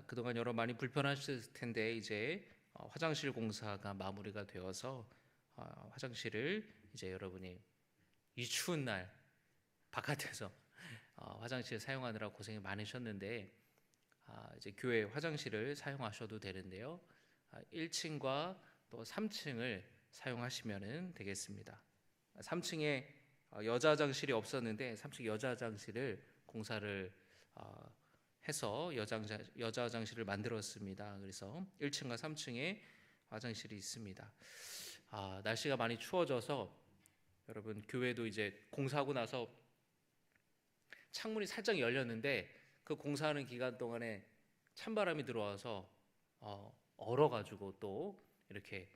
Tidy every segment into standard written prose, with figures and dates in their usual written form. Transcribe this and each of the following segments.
그동안 여러 많이 불편하셨을 텐데 이제 화장실 공사가 마무리가 되어서 화장실을 이제 여러분이 이 추운 날 바깥에서 화장실 사용하느라 고생이 많으셨는데 이제 교회 화장실을 사용하셔도 되는데요. 1층과 또 3층을 사용하시면 되겠습니다. 3층에 여자 화장실이 없었는데 3층 여자 화장실을 공사를 해서 여자 화장실을 만들었습니다. 그래서 1층과 3층에 화장실이 있습니다. 날씨가 많이 추워져서 여러분 교회도 이제 공사하고 나서 창문이 살짝 열렸는데 그 공사하는 기간 동안에 찬바람이 들어와서 얼어가지고 또 이렇게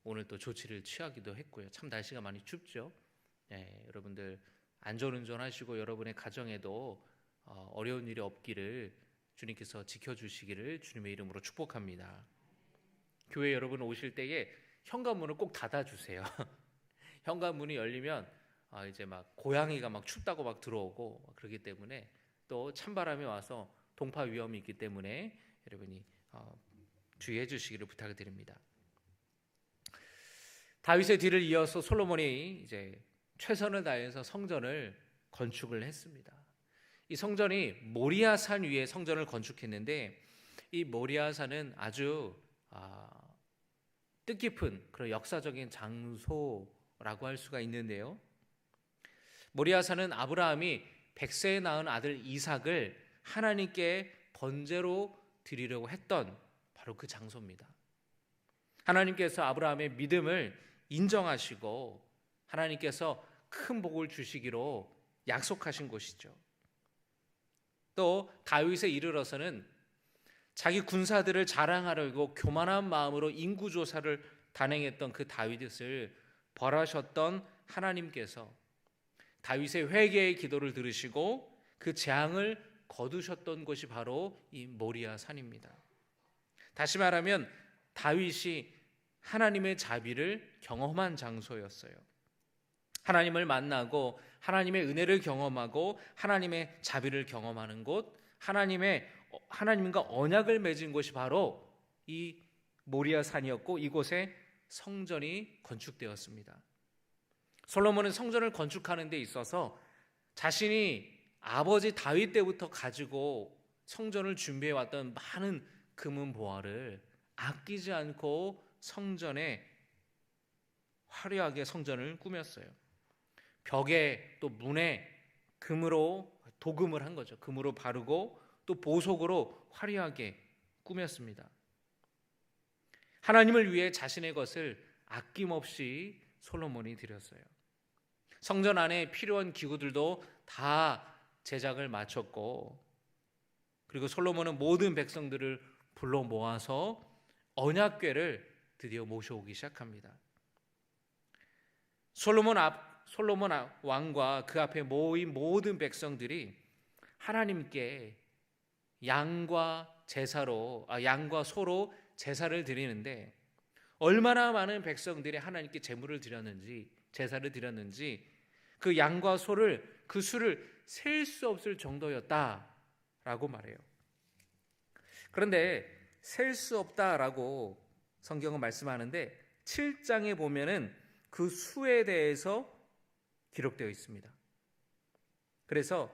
오늘 또 조치를 취하기도 했고요. 참 날씨가 많이 춥죠. 네, 여러분들 안전운전 하시고 여러분의 가정에도 어려운 일이 없기를 주님께서 지켜주시기를 주님의 이름으로 축복합니다. 교회 여러분 오실 때에 현관문을 꼭 닫아주세요. 현관문이 열리면 이제 막 고양이가 막 춥다고 막 들어오고 그러기 때문에 또 찬바람이 와서 동파 위험이 있기 때문에 여러분이 주의해 주시기를 부탁드립니다. 다윗의 뒤를 이어서 솔로몬이 이제 최선을 다해서 성전을 건축을 했습니다. 이 성전이 모리아산 위에 성전을 건축했는데 이 모리아산은 아주 뜻깊은 그런 역사적인 장소라고 할 수가 있는데요. 모리아산은 아브라함이 100세에 낳은 아들 이삭을 하나님께 번제로 드리려고 했던 바로 그 장소입니다. 하나님께서 아브라함의 믿음을 인정하시고 하나님께서 큰 복을 주시기로 약속하신 곳이죠. 또 다윗에 이르러서는 자기 군사들을 자랑하려고 교만한 마음으로 인구조사를 단행했던 그 다윗을 벌하셨던 하나님께서 다윗의 회개의 기도를 들으시고 그 재앙을 거두셨던 곳이 바로 이 모리아 산입니다. 다시 말하면 다윗이 하나님의 자비를 경험한 장소였어요. 하나님을 만나고 하나님의 은혜를 경험하고 하나님의 자비를 경험하는 곳, 하나님과 언약을 맺은 곳이 바로 이 모리아 산이었고 이곳에 성전이 건축되었습니다. 솔로몬은 성전을 건축하는 데 있어서 자신이 아버지 다윗 때부터 가지고 성전을 준비해 왔던 많은 금은 보화를 아끼지 않고 성전에 화려하게 성전을 꾸몄어요. 벽에 또 문에 금으로 도금을 한 거죠. 금으로 바르고 또 보석으로 화려하게 꾸몄습니다. 하나님을 위해 자신의 것을 아낌없이 솔로몬이 드렸어요. 성전 안에 필요한 기구들도 다 제작을 마쳤고 그리고 솔로몬은 모든 백성들을 불러 모아서 언약궤를 드디어 모셔오기 시작합니다. 솔로몬 왕과 그 앞에 모인 모든 백성들이 하나님께 양과 소로 제사를 드리는데 얼마나 많은 백성들이 하나님께 제물을 드렸는지 제사를 드렸는지 그 양과 소를 그 수를 셀 수 없을 정도였다라고 말해요. 그런데 셀 수 없다라고 성경은 말씀하는데 7장에 보면은 그 수에 대해서 기록되어 있습니다. 그래서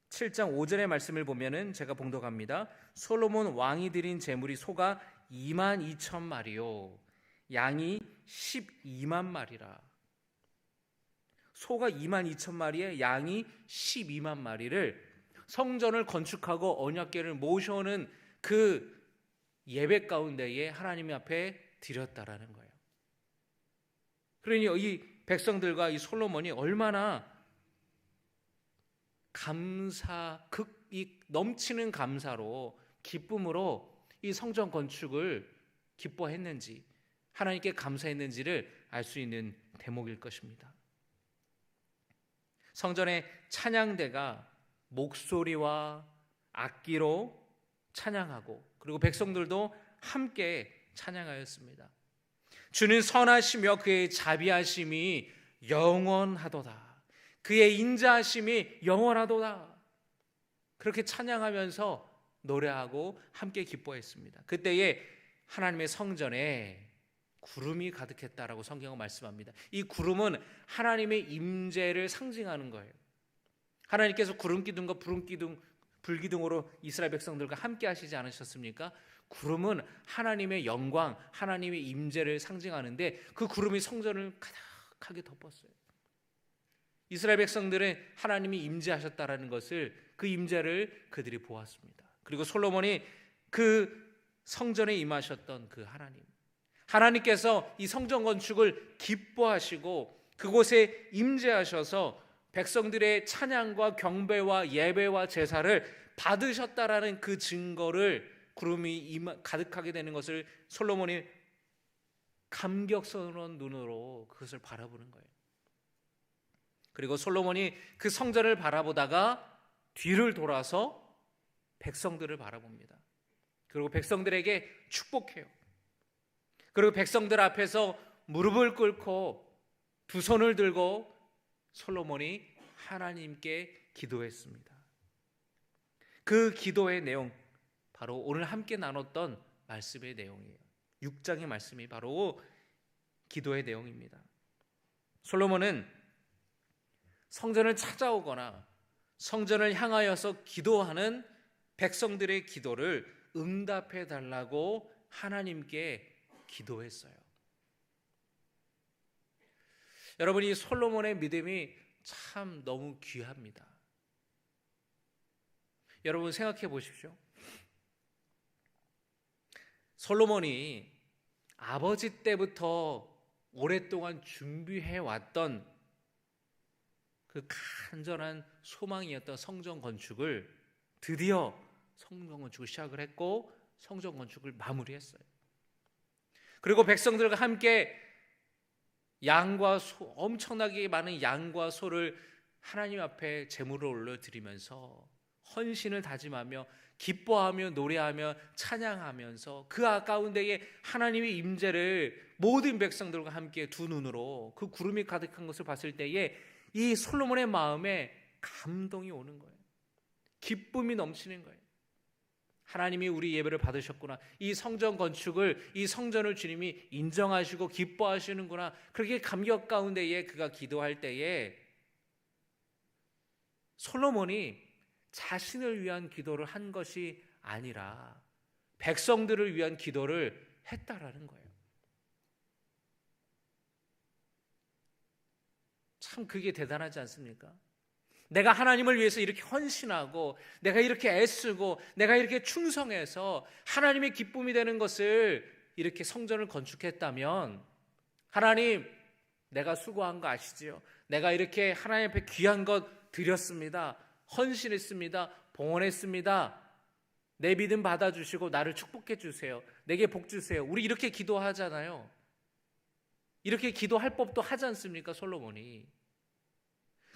7장 5절의 말씀을 보면은 제가 봉독합니다. 솔로몬 왕이 드린 제물이 소가 22,000마리요 양이 12만 마리라. 소가 22,000마리에 양이 12만 마리를 성전을 건축하고 언약궤를 모셔오는 그 예배 가운데에 하나님 앞에 드렸다라는 거예요. 그러니 이 백성들과 이 솔로몬이 얼마나 이 넘치는 감사로 기쁨으로 이 성전 건축을 기뻐했는지 하나님께 감사했는지를 알 수 있는 대목일 것입니다. 성전의 찬양대가 목소리와 악기로 찬양하고 그리고 백성들도 함께 찬양하였습니다. 주는 선하시며 그의 자비하심이 영원하도다. 그의 인자하심이 영원하도다. 그렇게 찬양하면서 노래하고 함께 기뻐했습니다. 그때에 하나님의 성전에 구름이 가득했다라고 성경은 말씀합니다. 이 구름은 하나님의 임재를 상징하는 거예요. 하나님께서 구름 기둥과 불기둥으로 이스라엘 백성들과 함께 하시지 않으셨습니까? 구름은 하나님의 영광, 하나님의 임재를 상징하는데 그 구름이 성전을 가득하게 덮었어요. 이스라엘 백성들은 하나님이 임재하셨다라는 것을, 그 임재를 그들이 보았습니다. 그리고 솔로몬이 그 성전에 임하셨던 그 하나님께서 이 성전 건축을 기뻐하시고 그곳에 임재하셔서 백성들의 찬양과 경배와 예배와 제사를 받으셨다라는 그 증거를, 구름이 가득하게 되는 것을 솔로몬이 감격스러운 눈으로 그것을 바라보는 거예요. 그리고 솔로몬이 그 성전을 바라보다가 뒤를 돌아서 백성들을 바라봅니다. 그리고 백성들에게 축복해요. 그리고 백성들 앞에서 무릎을 꿇고 두 손을 들고 솔로몬이 하나님께 기도했습니다. 그 기도의 내용, 바로 오늘 함께 나눴던 말씀의 내용이에요. 6장의 말씀이 바로 기도의 내용입니다. 솔로몬은 성전을 찾아오거나 성전을 향하여서 기도하는 백성들의 기도를 응답해 달라고 하나님께 기도했어요. 여러분, 이 솔로몬의 믿음이 참 너무 귀합니다. 여러분 생각해 보십시오. 솔로몬이 아버지 때부터 오랫동안 준비해 왔던 그 간절한 소망이었던 성전 건축을 드디어 성전 건축을 시작을 했고 성전 건축을 마무리했어요. 그리고 백성들과 함께 양과 소, 엄청나게 많은 양과 소를 하나님 앞에 제물을 올려드리면서 헌신을 다짐하며 기뻐하며 노래하며 찬양하면서 그 가운데에 하나님의 임재를 모든 백성들과 함께 두 눈으로 그 구름이 가득한 것을 봤을 때에 이 솔로몬의 마음에 감동이 오는 거예요. 기쁨이 넘치는 거예요. 하나님이 우리 예배를 받으셨구나. 이 성전 건축을, 이 성전을 주님이 인정하시고 기뻐하시는구나. 그렇게 감격 가운데에 그가 기도할 때에 솔로몬이 자신을 위한 기도를 한 것이 아니라 백성들을 위한 기도를 했다라는 거예요. 참 그게 대단하지 않습니까? 내가 하나님을 위해서 이렇게 헌신하고 내가 이렇게 애쓰고 내가 이렇게 충성해서 하나님의 기쁨이 되는 것을 이렇게 성전을 건축했다면, 하나님 내가 수고한 거 아시지요? 내가 이렇게 하나님 앞에 귀한 것 드렸습니다. 헌신했습니다. 봉헌했습니다. 내 믿음 받아주시고 나를 축복해 주세요. 내게 복 주세요. 우리 이렇게 기도하잖아요. 이렇게 기도할 법도 하지 않습니까, 솔로몬이?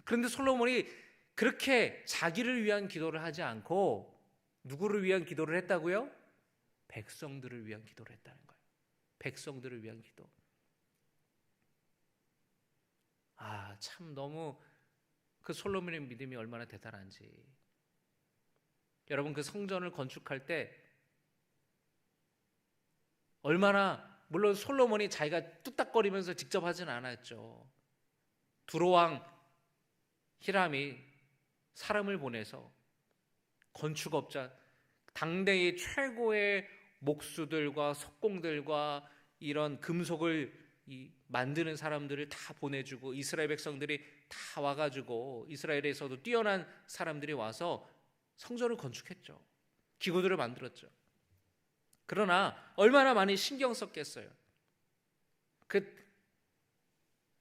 그런데 솔로몬이 그렇게 자기를 위한 기도를 하지 않고 누구를 위한 기도를 했다고요? 백성들을 위한 기도를 했다는 거예요. 백성들을 위한 기도. 참 너무 그 솔로몬의 믿음이 얼마나 대단한지. 여러분, 그 성전을 건축할 때 얼마나, 물론 솔로몬이 자기가 뚝딱거리면서 직접 하진 않았죠. 두로왕 히람이 사람을 보내서 건축업자, 당대의 최고의 목수들과 석공들과 이런 금속을 만드는 사람들을 다 보내주고 이스라엘 백성들이 다 와가지고 이스라엘에서도 뛰어난 사람들이 와서 성전을 건축했죠. 기구들을 만들었죠. 그러나 얼마나 많이 신경 썼겠어요. 그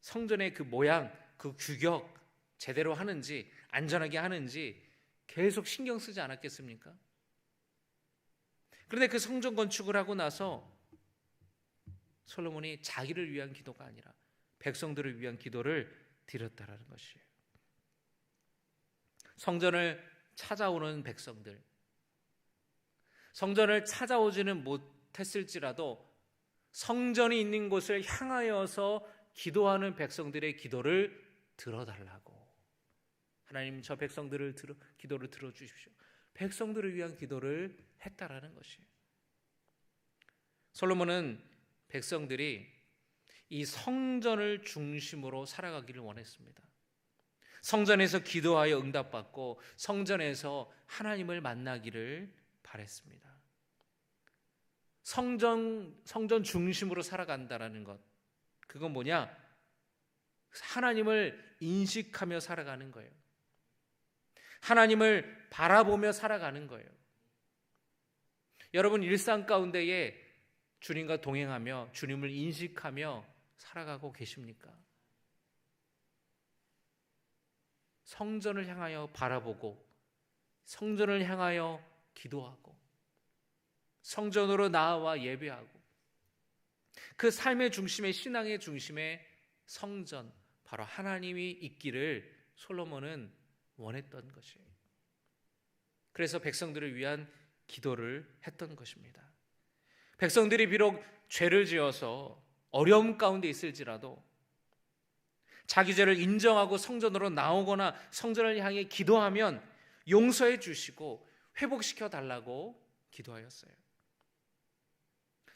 성전의 그 모양, 그 규격 제대로 하는지, 안전하게 하는지 계속 신경 쓰지 않았겠습니까? 그런데 그 성전 건축을 하고 나서 솔로몬이 자기를 위한 기도가 아니라 백성들을 위한 기도를 드렸다라는 것이에요. 성전을 찾아오는 백성들, 성전을 찾아오지는 못했을지라도 성전이 있는 곳을 향하여서 기도하는 백성들의 기도를 들어달라고, 하나님 저 백성들을 기도를 들어주십시오. 백성들을 위한 기도를 했다라는 것이에요. 솔로몬은 백성들이 이 성전을 중심으로 살아가기를 원했습니다. 성전에서 기도하여 응답받고 성전에서 하나님을 만나기를 바랬습니다. 성전 중심으로 살아간다라는 것, 그건 뭐냐? 하나님을 인식하며 살아가는 거예요. 하나님을 바라보며 살아가는 거예요. 여러분 일상 가운데에 주님과 동행하며 주님을 인식하며 살아가고 계십니까? 성전을 향하여 바라보고 성전을 향하여 기도하고 성전으로 나아와 예배하고 그 삶의 중심에, 신앙의 중심에 성전, 바로 하나님이 있기를 솔로몬은 원했던 것이에요. 그래서 백성들을 위한 기도를 했던 것입니다. 백성들이 비록 죄를 지어서 어려움 가운데 있을지라도 자기 죄를 인정하고 성전으로 나오거나 성전을 향해 기도하면 용서해 주시고 회복시켜 달라고 기도하였어요.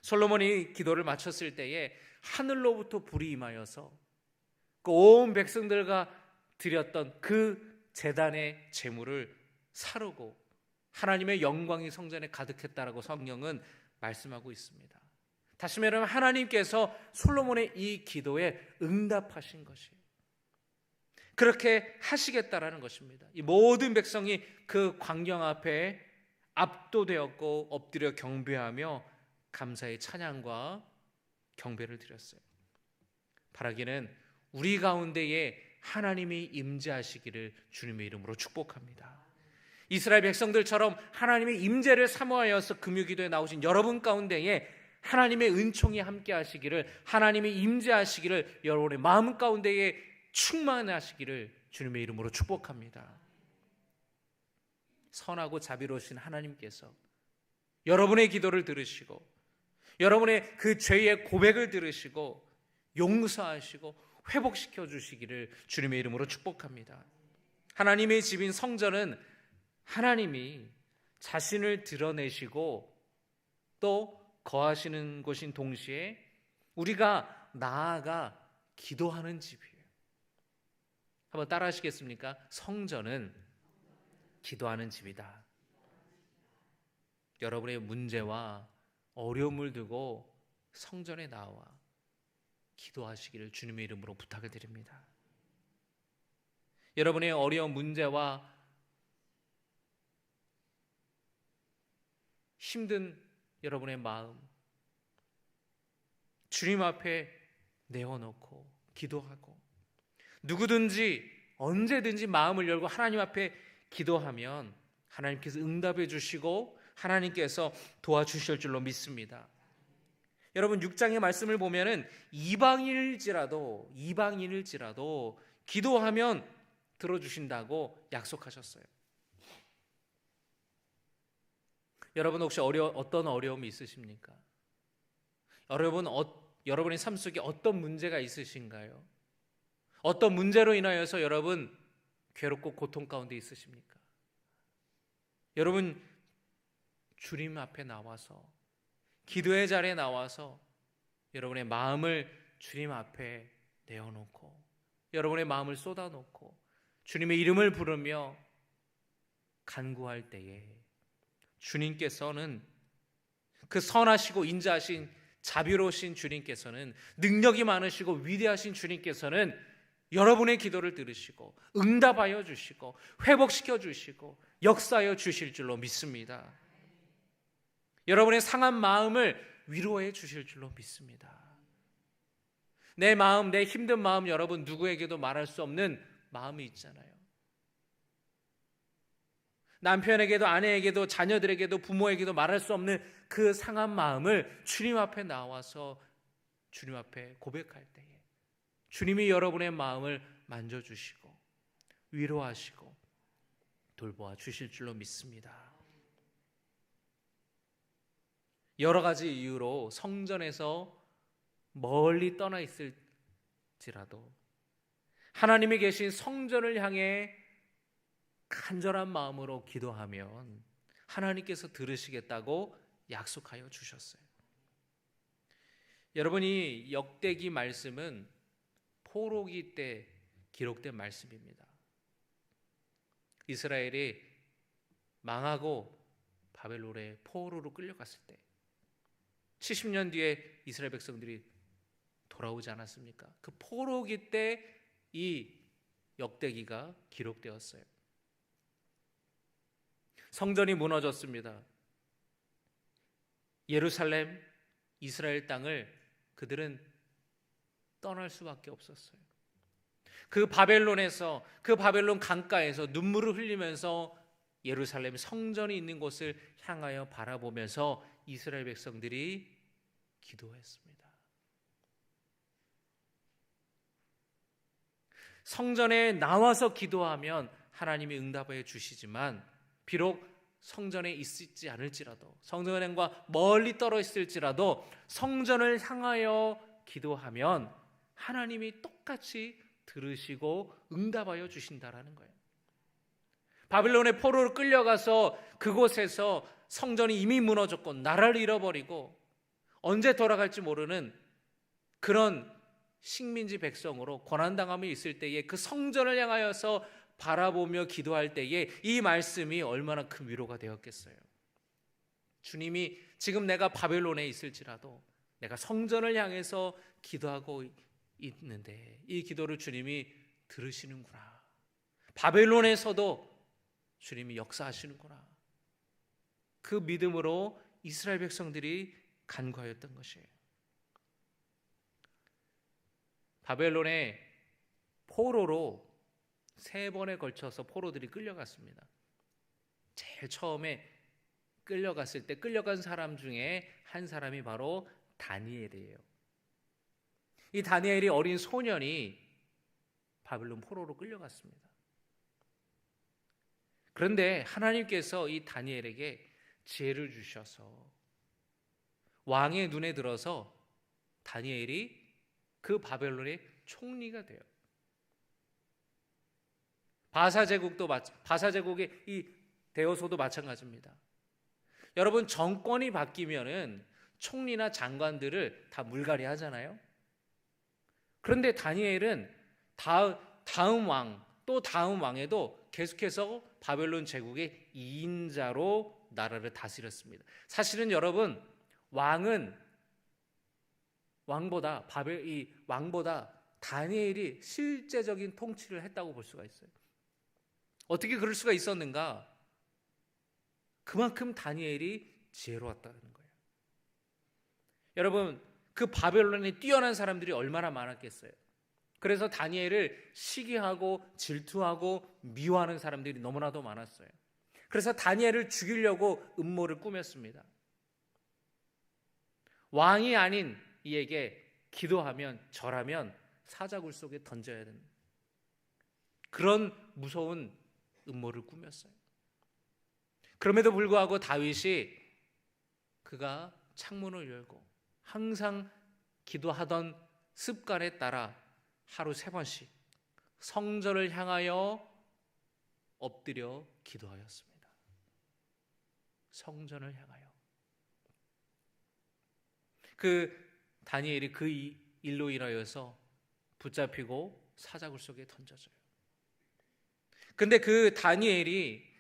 솔로몬이 기도를 마쳤을 때에 하늘로부터 불이 임하여서 그 온 백성들과 드렸던 그 제단의 제물을 사르고 하나님의 영광이 성전에 가득했다라고 성경은 말씀하고 있습니다. 다시 말하면 하나님께서 솔로몬의 이 기도에 응답하신 것이에요. 그렇게 하시겠다라는 것입니다. 이 모든 백성이 그 광경 앞에 압도되었고 엎드려 경배하며 감사의 찬양과 경배를 드렸어요. 바라기는 우리 가운데에 하나님이 임재하시기를 주님의 이름으로 축복합니다. 이스라엘 백성들처럼 하나님의 임재를 사모하여서 금요기도에 나오신 여러분 가운데에 하나님의 은총이 함께 하시기를, 하나님이 임재하시기를, 여러분의 마음 가운데에 충만하시기를 주님의 이름으로 축복합니다. 선하고 자비로우신 하나님께서 여러분의 기도를 들으시고 여러분의 그 죄의 고백을 들으시고 용서하시고 회복시켜 주시기를 주님의 이름으로 축복합니다. 하나님의 집인 성전은 하나님이 자신을 드러내시고 또 거하시는 곳인 동시에 우리가 나아가 기도하는 집이에요. 한번 따라 하시겠습니까? 성전은 기도하는 집이다. 여러분의 문제와 어려움을 두고 성전에 나와 기도하시기를 주님의 이름으로 부탁을 드립니다. 여러분의 어려운 문제와 힘든 여러분의 마음 주님 앞에 내어놓고 기도하고 누구든지 언제든지 마음을 열고 하나님 앞에 기도하면 하나님께서 응답해 주시고 하나님께서 도와주실 줄로 믿습니다. 여러분 6장의 말씀을 보면은 이방인일지라도 기도하면 들어주신다고 약속하셨어요. 여러분 혹시 어떤 어려움이 있으십니까? 여러분의 삶 속에 어떤 문제가 있으신가요? 어떤 문제로 인하여서 여러분 괴롭고 고통 가운데 있으십니까? 여러분 주님 앞에 나와서 기도의 자리에 나와서 여러분의 마음을 주님 앞에 내어놓고 여러분의 마음을 쏟아놓고 주님의 이름을 부르며 간구할 때에 주님께서는 그 선하시고 인자하신 자비로우신 주님께서는 능력이 많으시고 위대하신 주님께서는 여러분의 기도를 들으시고 응답하여 주시고 회복시켜 주시고 역사하여 주실 줄로 믿습니다. 여러분의 상한 마음을 위로해 주실 줄로 믿습니다. 내 마음, 내 힘든 마음 여러분 누구에게도 말할 수 없는 마음이 있잖아요. 남편에게도 아내에게도 자녀들에게도 부모에게도 말할 수 없는 그 상한 마음을 주님 앞에 나와서 주님 앞에 고백할 때에 주님이 여러분의 마음을 만져주시고 위로하시고 돌보아 주실 줄로 믿습니다. 여러 가지 이유로 성전에서 멀리 떠나 있을지라도 하나님이 계신 성전을 향해 간절한 마음으로 기도하면 하나님께서 들으시겠다고 약속하여 주셨어요. 여러분이 역대기 말씀은 포로기 때 기록된 말씀입니다. 이스라엘이 망하고 바벨론의 포로로 끌려갔을 때 70년 뒤에 이스라엘 백성들이 돌아오지 않았습니까? 그 포로기 때 이 역대기가 기록되었어요. 성전이 무너졌습니다. 예루살렘, 이스라엘 땅을 그들은 떠날 수밖에 없었어요. 그 바벨론에서, 그 바벨론 강가에서 눈물을 흘리면서 예루살렘 성전이 있는 곳을 향하여 바라보면서 이스라엘 백성들이 기도했습니다. 성전에 나와서 기도하면 하나님이 응답해 주시지만 비록 성전에 있지 않을지라도, 성전과 멀리 떨어 있을지라도 성전을 향하여 기도하면 하나님이 똑같이 들으시고 응답하여 주신다라는 거예요. 바빌론의 포로로 끌려가서 그곳에서 성전이 이미 무너졌고 나라를 잃어버리고 언제 돌아갈지 모르는 그런 식민지 백성으로 고난당함이 있을 때에 그 성전을 향하여서 바라보며 기도할 때에 이 말씀이 얼마나 큰 위로가 되었겠어요. 주님이 지금 내가 바벨론에 있을지라도 내가 성전을 향해서 기도하고 있는데 이 기도를 주님이 들으시는구나. 바벨론에서도 주님이 역사하시는구나. 그 믿음으로 이스라엘 백성들이 간구하였던 것이에요. 바벨론의 포로로 3번에 걸쳐서 포로들이 끌려갔습니다. 제일 처음에 끌려갔을 때 끌려간 사람 중에 한 사람이 바로 다니엘이에요. 이 다니엘이 어린 소년이 바벨론 포로로 끌려갔습니다. 그런데 하나님께서 이 다니엘에게 지혜를 주셔서 왕의 눈에 들어서 다니엘이 그 바벨론의 총리가 돼요. 바사 제국의 이 되어서도 마찬가지입니다. 여러분, 정권이 바뀌면은 총리나 장관들을 다 물갈이 하잖아요. 그런데 다니엘은 다음 왕, 또 다음 왕에도 계속해서 바벨론 제국의 2인자로 나라를 다스렸습니다. 사실은 여러분, 왕보다 다니엘이 실제적인 통치를 했다고 볼 수가 있어요. 어떻게 그럴 수가 있었는가? 그만큼 다니엘이 지혜로웠다는 거예요. 여러분, 그 바벨론에 뛰어난 사람들이 얼마나 많았겠어요. 그래서 다니엘을 시기하고 질투하고 미워하는 사람들이 너무나도 많았어요. 그래서 다니엘을 죽이려고 음모를 꾸몄습니다. 왕이 아닌 이에게 기도하면, 절하면 사자굴 속에 던져야 되는 그런 무서운 음모를 꾸몄어요. 그럼에도 불구하고 다윗이 그가 창문을 열고 항상 기도하던 습관에 따라 하루 3번씩 성전을 향하여 엎드려 기도하였습니다. 성전을 향하여. 그 다니엘이 그 일로 인하여서 붙잡히고 사자굴 속에 던져져요. 근데 그 다니엘이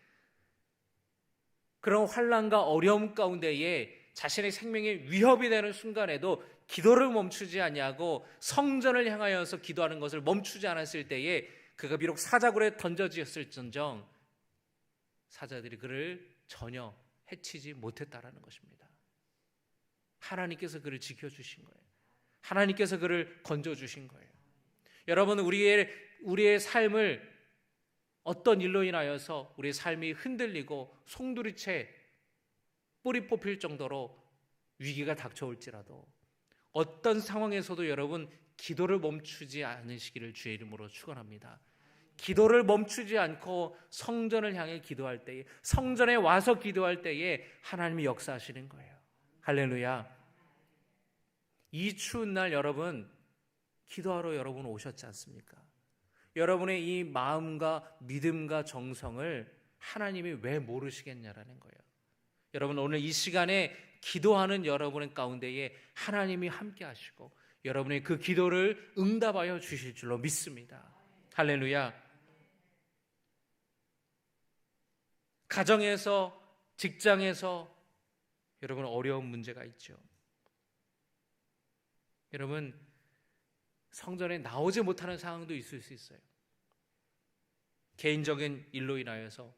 그런 환난과 어려움 가운데에 자신의 생명에 위협이 되는 순간에도 기도를 멈추지 아니하고 성전을 향하여서 기도하는 것을 멈추지 않았을 때에 그가 비록 사자굴에 던져지었을지언정 사자들이 그를 전혀 해치지 못했다라는 것입니다. 하나님께서 그를 지켜주신 거예요. 하나님께서 그를 건져주신 거예요. 여러분, 우리의 삶을 어떤 일로 인하여서 우리의 삶이 흔들리고 송두리째 뿌리 뽑힐 정도로 위기가 닥쳐올지라도 어떤 상황에서도 여러분 기도를 멈추지 않으시기를 주의 이름으로 축원합니다. 기도를 멈추지 않고 성전을 향해 기도할 때에, 성전에 와서 기도할 때에 하나님이 역사하시는 거예요. 할렐루야. 이 추운 날 여러분 기도하러 여러분 오셨지 않습니까? 여러분의 이 마음과 믿음과 정성을 하나님이 왜 모르시겠냐라는 거예요. 여러분, 오늘 이 시간에 기도하는 여러분의 가운데에 하나님이 함께 하시고 여러분의 그 기도를 응답하여 주실 줄로 믿습니다. 할렐루야. 가정에서, 직장에서 여러분 어려운 문제가 있죠. 여러분, 성전에 나오지 못하는 상황도 있을 수 있어요. 개인적인 일로 인하여서.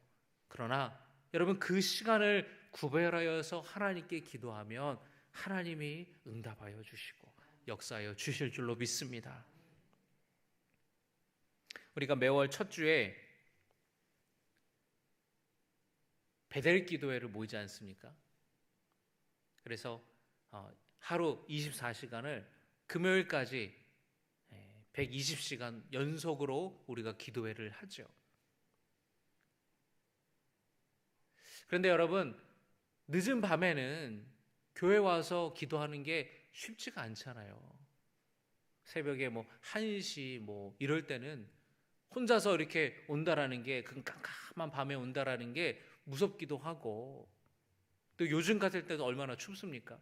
그러나 여러분, 그 시간을 구별하여서 하나님께 기도하면 하나님이 응답하여 주시고 역사하여 주실 줄로 믿습니다. 우리가 매월 첫 주에 베델 기도회를 모이지 않습니까? 그래서 하루 24시간을 금요일까지 120시간 연속으로 우리가 기도회를 하죠. 그런데 여러분, 늦은 밤에는 교회 와서 기도하는 게 쉽지가 않잖아요. 새벽에 1시 이럴 때는 혼자서 이렇게 온다라는 게, 그 깜깜한 밤에 온다라는 게 무섭기도 하고, 또 요즘 같을 때도 얼마나 춥습니까?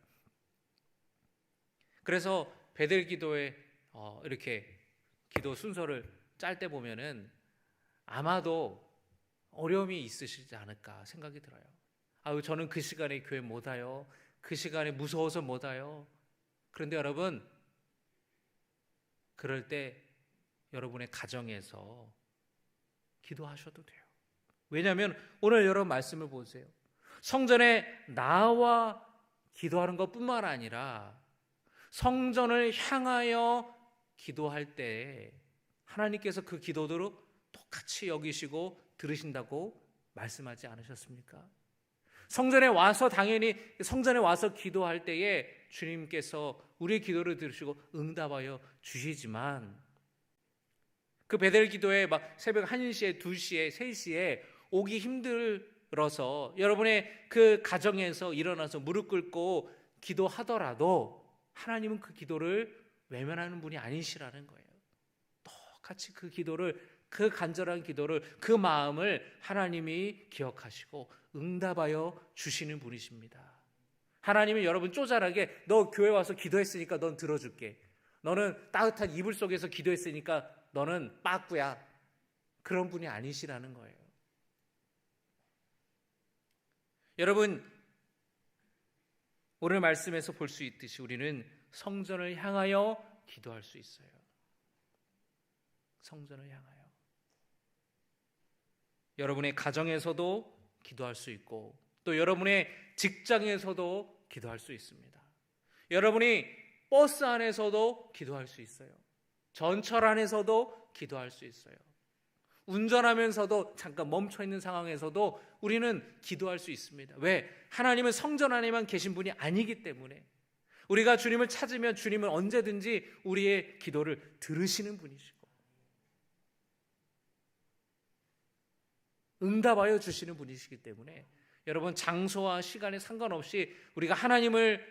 그래서 베델 기도에 이렇게 기도 순서를 짤 때 보면은 아마도 어려움이 있으시지 않을까 생각이 들어요. 저는 그 시간에 교회 못 와요. 그 시간에 무서워서 못 와요. 그런데 여러분, 그럴 때 여러분의 가정에서 기도하셔도 돼요. 왜냐하면 오늘 여러분 말씀을 보세요. 성전에 나와 기도하는 것뿐만 아니라 성전을 향하여 기도할 때 하나님께서 그 기도도 똑같이 여기시고 들으신다고 말씀하지 않으셨습니까? 성전에 와서, 당연히 성전에 와서 기도할 때에 주님께서 우리의 기도를 들으시고 응답하여 주시지만, 그 베델 기도에 새벽 1시에 2시에 3시에 오기 힘들어서 여러분의 그 가정에서 일어나서 무릎 꿇고 기도하더라도 하나님은 그 기도를 외면하는 분이 아니시라는 거예요. 똑같이 그 기도를, 그 간절한 기도를, 그 마음을 하나님이 기억하시고 응답하여 주시는 분이십니다. 하나님은 여러분 쪼잘하게 너 교회 와서 기도했으니까 넌 들어줄게, 너는 따뜻한 이불 속에서 기도했으니까 너는 빠꾸야, 그런 분이 아니시라는 거예요. 여러분, 오늘 말씀에서 볼 수 있듯이 우리는 성전을 향하여 기도할 수 있어요. 성전을 향하여. 여러분의 가정에서도 기도할 수 있고, 또 여러분의 직장에서도 기도할 수 있습니다. 여러분이 버스 안에서도 기도할 수 있어요. 전철 안에서도 기도할 수 있어요. 운전하면서도 잠깐 멈춰있는 상황에서도 우리는 기도할 수 있습니다. 왜? 하나님은 성전 안에만 계신 분이 아니기 때문에. 우리가 주님을 찾으면 주님은 언제든지 우리의 기도를 들으시는 분이시고 응답하여 주시는 분이시기 때문에 여러분, 장소와 시간에 상관없이 우리가 하나님을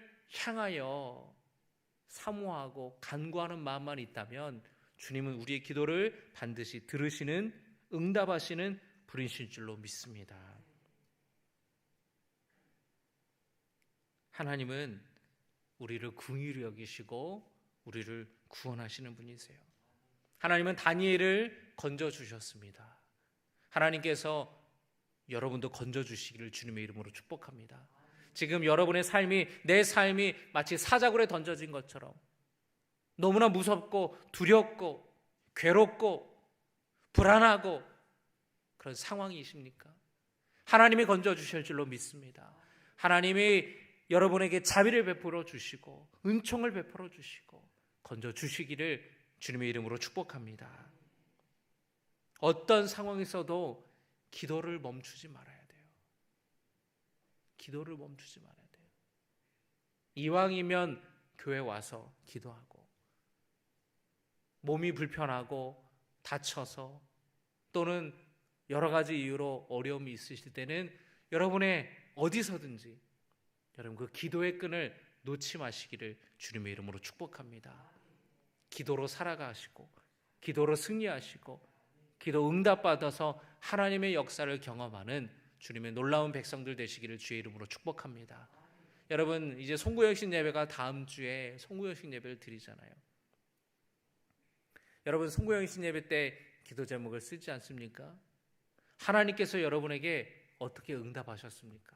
향하여 사모하고 간구하는 마음만 있다면 주님은 우리의 기도를 반드시 들으시는, 응답하시는 분이실 줄로 믿습니다. 하나님은 우리를 긍휼히 여기시고 우리를 구원하시는 분이세요. 하나님은 다니엘을 건져주셨습니다. 하나님께서 여러분도 건져주시기를 주님의 이름으로 축복합니다. 지금 여러분의 삶이, 내 삶이 마치 사자굴에 던져진 것처럼 너무나 무섭고 두렵고 괴롭고 불안하고 그런 상황이십니까? 하나님이 건져주실 줄로 믿습니다. 하나님이 여러분에게 자비를 베풀어 주시고 은총을 베풀어 주시고 건져주시기를 주님의 이름으로 축복합니다. 어떤 상황에서도 기도를 멈추지 말아야 돼요. 기도를 멈추지 말아야 돼요. 이왕이면 교회 와서 기도하고, 몸이 불편하고 다쳐서 또는 여러 가지 이유로 어려움이 있으실 때는 여러분의 어디서든지 여러분 그 기도의 끈을 놓지 마시기를 주님의 이름으로 축복합니다. 기도로 살아가시고 기도로 승리하시고 기도 응답받아서 하나님의 역사를 경험하는 주님의 놀라운 백성들 되시기를 주의 이름으로 축복합니다. 여러분, 이제 송구영신 예배가 다음 주에 송구영신 예배를 드리잖아요. 여러분, 송구영신 예배 때 기도 제목을 쓰지 않습니까? 하나님께서 여러분에게 어떻게 응답하셨습니까?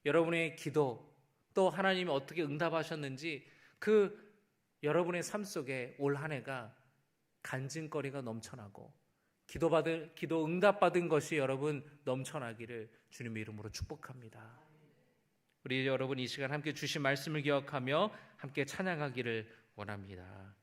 여러분의 기도, 또 하나님이 어떻게 응답하셨는지 그 여러분의 삶 속에 올 한 해가 간증거리가 넘쳐나고 기도 응답받은 것이 여러분 넘쳐나기를 주님의 이름으로 축복합니다. 우리 여러분 이 시간 함께 주신 말씀을 기억하며 함께 찬양하기를 원합니다.